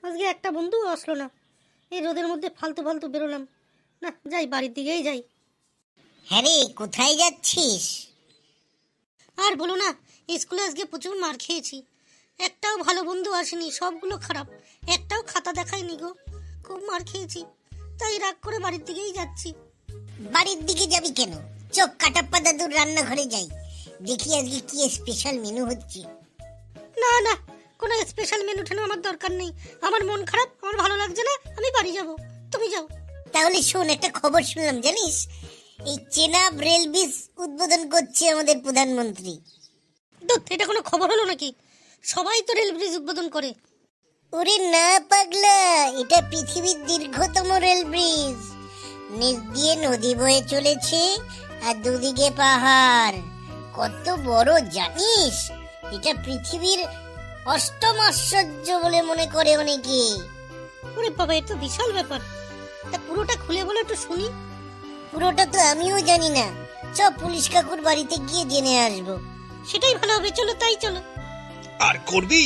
আজকে একটা বন্ধু আসলো না। এই রোদের মধ্যে ফালতু ফালতু বেরোলাম না, যাই বাড়ির দিকেই যাই। হ্যাঁ রে, কোথায় যাচ্ছিস? আর বলো না, স্কুলে আজকে প্রচুর মার খেয়েছি। একটাও ভালো বন্ধু আসেনি, সবগুলো খারাপ। একটাও খাতা দেখায়নি গো, খুব মার খেয়েছি। তাই রাগ করে বাড়ির দিকেই যাচ্ছি। বাড়ির দিকে যাবি কেন? চোখ কাটাপ্পা দাদুর রান্নাঘরে যাই, দেখি আজকে কি স্পেশাল মেনু হচ্ছে। না না, কোনো স্পেশাল মেনু ঠেনু আমার দরকার নেই। আমার মন খারাপ, আমার ভালো লাগছে না, আমি বাড়ি যাব, তুমি যাও। তাহলে শোন, একটা খবর শুনলাম জানিস? এই চেনাব রেল ব্রিজ উদ্বোধন করছে আমাদের প্রধানমন্ত্রী। এটা কোনো খবর হলো নাকি? সবাই তো রেল ব্রিজ উদ্বোধন করে। ওরে না পাগলা, এটা পৃথিবীর দীর্ঘতম রেল ব্রিজ। নিচ দিয়ে নদী বয়ে চলেছে আর দুদিকে পাহাড়। কত বড় জানিস? এটা পৃথিবীর অষ্টম আশ্চর্য বলে মনে করে অনেকে। ওরে বাবা, এ তো বিশাল ব্যাপার। তা পুরোটা খুলে বলো একটু শুনি। পুরোটা তো আমিও জানি না, চ পুলিশ কাকুর বাড়িতে গিয়ে জেনে আসবো। সেটাই ভালো হবে, চলো তাই চলো। আর করবি?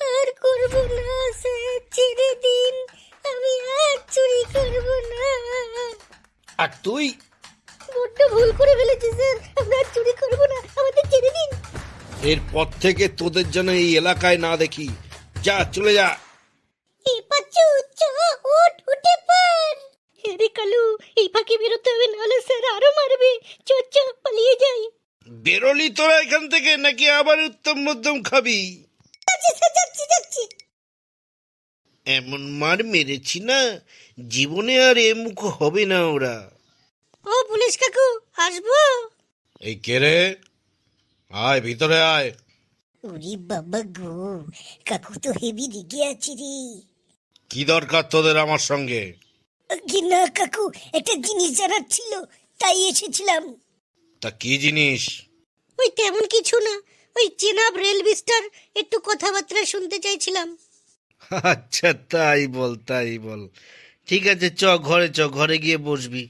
আর করব না স্যার, ছেড়ে দিন, আমি আর চুরি করব না। আর তুই? বড্ড ভুল করে ফেলেছি স্যার, আমরা আর চুরি করব না, আমাদের ছেড়ে দিন। এরপর থেকে তোদের যেন এই এলাকায় না দেখি। যা, চলে যা। এই পাচ্চু, চ ওঠ, উঠে পড়। আরে কালু, এই ফাঁকে বেরোতে হবে, নাহলে স্যার আরো মারবে। চ চ, পালিয়ে যাই। বেরোলি তোরা এখান থেকে, নাকি আবার উত্তম মধ্যম খাবি? যাচ্ছি স্যার, যাচ্ছি যাচ্ছি। এমন মার মেরেছি না, জীবনে আর এ মুখ হবে না ওরা। ও পুলিশ কাকু, আসবো? এই কে রে? আয় ভিতরে আয়। ওরে বাবা গো, কাকু তো হেভি রেগে আছে রে। কি দরকার তোদের আমার সঙ্গে? কি না কাকু, একটা জিনিস জানার ছিল, তাই এসেছিলাম। তা কি জিনিস? ওই তেমন কিছু না, ওই চেনাব রেল ব্রিজটার একটু কথাবার্তা শুনতে চাইছিলাম। আচ্ছা, তাই বল তাই বল। ঠিক আছে, চ ঘরে গিয়ে বসবি।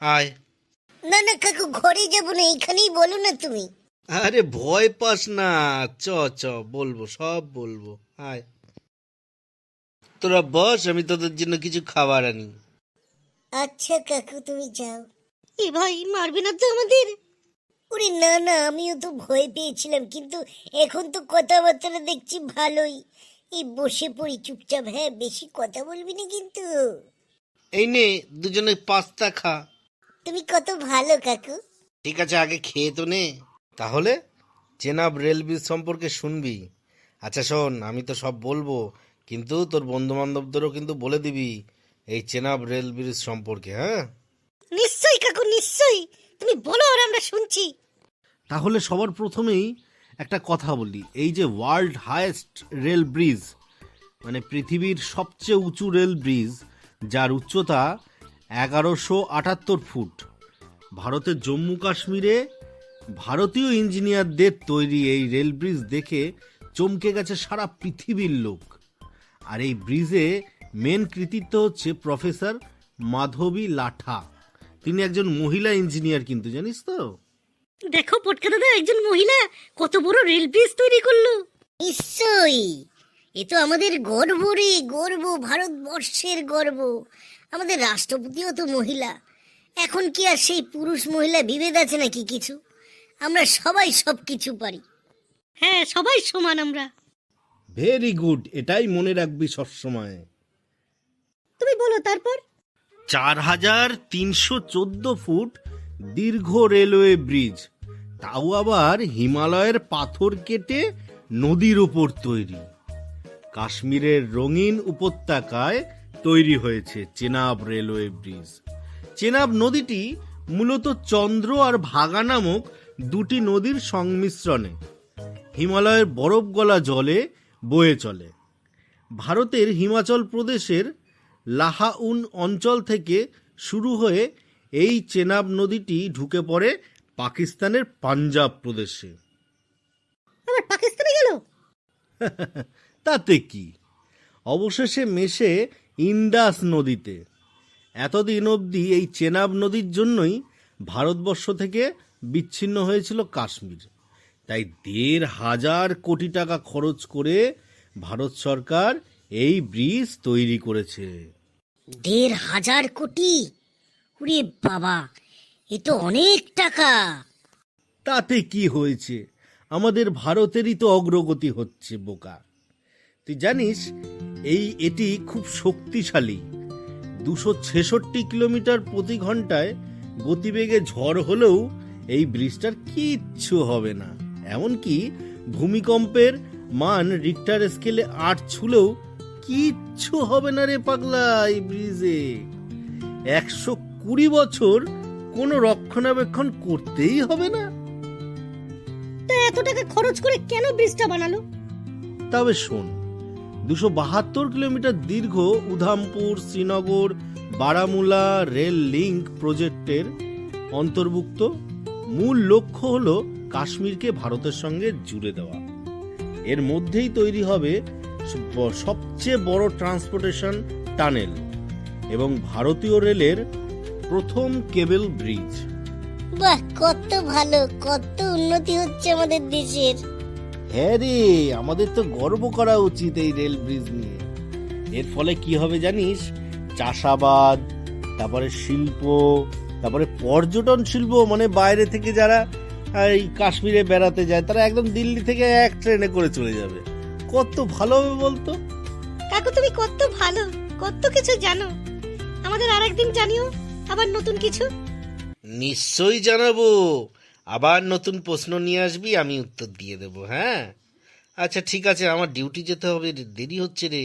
আয়। না না কাকু, ঘরে যাবো না, এখানেই বলো না তুমি। আরে ভয় পাস না, চ চ বলবো, সব বলবো। আয়, তোরা বস, আমি তোদের জন্য কিছু খাবার আনি। আচ্ছা কাকু, তুমি যাও। এ ভাই, মারবে না তো আমাদের? ওরে না না, আমিও তো ভয় পেয়েছিলাম, কিন্তু এখন তো কথাবার্তা দেখছি ভালোই। এই বসে পড়ি চুপচাপ। হ্যাঁ, বেশি কথা বলবি না কিন্তু। এই নে, দুজনে পাস্তা খা। তুমি কত ভালো কাকু। ঠিক আছে, আগে খেয়ে তো নে। তাহলে চেনাব রেল ব্রিজ সম্পর্কে শুনবি? আচ্ছা শোন, আমি তো সব বলবো, কিন্তু তোর বন্ধু বান্ধবদেরও কিন্তু বলে দিবি এই চেনাব রেল ব্রিজ সম্পর্কে, হ্যাঁ? নিশ্চয়ই কাকু, নিশ্চয়ই, তুমি বলো আর আমরা শুনছি। তাহলে সবার প্রথমেই একটা কথা বলি, এই যে ওয়ার্ল্ড হাইয়েস্ট রেল ব্রিজ, মানে পৃথিবীর সবচেয়ে উঁচু রেল ব্রিজ, যার উচ্চতা 1178 ফুট, ভারতের জম্মু কাশ্মীরে ভারতীয় ইঞ্জিনিয়ারদের তৈরি এই রেল ব্রিজ দেখে চমকে গেছে সারা পৃথিবীর লোক। আর এই ব্রিজে মেন কৃতিত্ব হচ্ছে প্রফেসর মাধবী লাঠা। তিনি একজন মহিলা ইঞ্জিনিয়ার, কিন্তু জানিস তো? দেখো পটকা দাদা, একজন মহিলা কত বড় রেল ব্রিজ তৈরি করলো। নিশ্চয়ই, এ তো আমাদের গর্ব রে, গর্ব, ভারতবর্ষের গর্ব। আমাদের রাষ্ট্রপতিও তো মহিলা। এখন কি আর সেই পুরুষ মহিলা বিভেদ আছে নাকি কিছু? আমরা সবাই সবকিছু পারি। হ্যাঁ, সবাই সমান আমরা। ভেরি গুড, এটাই মনে রাখবি সবসময়। তুমি বলো তারপর। 4314 ফুট দীর্ঘ রেলওয়ে ব্রিজ, তাও আবার হিমালয়ের পাথর কেটে নদীর উপর তৈরি। কাশ্মীরের রঙিন উপত্যকায় তৈরি হয়েছে চেনাব রেলওয়ে ব্রিজ। চেনাব নদীটি মূলত চন্দ্র আর ভাগা নামক দুটি নদীর সংমিশ্রণে হিমালয়ের বরফ গলা জলে বয়ে চলে। ভারতের হিমাচল প্রদেশের লাহাউন অঞ্চল থেকে শুরু হয়ে এই চেনাব নদীটি ঢুকে পড়ে পাকিস্তানের পাঞ্জাব প্রদেশে। আবার পাকিস্তানে গেল? তাতে কি, অবশেষে মেশে ইন্ডাস নদীতে। এতদিন অবধি এই চেনাব নদীর জন্যই ভারতবর্ষ থেকে বিচ্ছিন্ন হয়েছিল কাশ্মীর। তাই 1,500 কোটি টাকা খরচ করে ভারত সরকার এই ব্রিজ তৈরি করেছে। 1,500 কোটি? ওরে বাবা, এ তো অনেক টাকা। তাতে কি হয়েছে, আমাদের ভারতেরই তো অগ্রগতি হচ্ছে বোকা। তুই জানিস এটি খুব শক্তিশালী। 266 কিলোমিটার প্রতি ঘন্টায় গতিবেগে ঝড় হলেও এই ব্রিজটার কিচ্ছু হবে না। এমনকি ভূমিকম্পের মান রিক্টার স্কেলে 8 ছুলেও কিচ্ছু হবে না রে পাগলা এই ব্রিজে। 120 বছর কোনো রক্ষণাবেক্ষণ করতেই হবে না। তা এত টাকা খরচ করে কেন ব্রিজটা বানালো? তবে শোন, 272 কিলোমিটার দীর্ঘ উধামপুর শ্রীনগর বারামুলা রেল লিংক প্রজেক্টের অন্তর্ভুক্ত। মূল লক্ষ্য হলো কাশ্মীরকে ভারতের সঙ্গে জুড়ে দেওয়া। এর মধ্যেই তৈরি হবে সবচেয়ে বড় ট্রান্সপোর্টেশন টানেল এবং ভারতীয় রেলের প্রথম কেবল ব্রিজ। বাহ, কত ভালো, কত উন্নতি হচ্ছে আমাদের দেশের। হ্যাঁ রে, আমাদের তো গর্ব করা উচিত এই রেল ব্রিজ নিয়ে। এর ফলে কি হবে জানিস? চাষাবাদ, তারপরে শিল্প, তারপরে পর্যটন শিল্প, মানে বাইরে থেকে যারা এই কাশ্মীরে বেড়াতে যায় তারা একদম দিল্লি থেকে এক ট্রেনে করে চলে যাবে। কত ভালো হবে বলতো? কাকু তুমি কত ভালো, কত কিছু জানো। আমাদের আরেকদিন জানিও আবার নতুন কিছু। নিশ্চয়ই জানাবো। আবার নতুন প্রশ্ন নিয়ে আসবি, আমি উত্তর দিয়ে দেবো। হ্যাঁ, আচ্ছা ঠিক আছে, আমার ডিউটি যেতে হবে, দেরি হচ্ছে রে।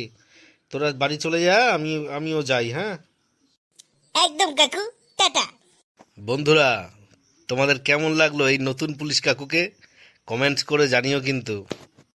তোরা বাড়ি চলে যা, আমিও যাই। হ্যাঁ একদম কাকু, টাটা। বন্ধুরা, তোমাদের কেমন লাগলো এই নতুন পুলিশ কাকুকে? কমেন্টস করে জানিও কিন্তু।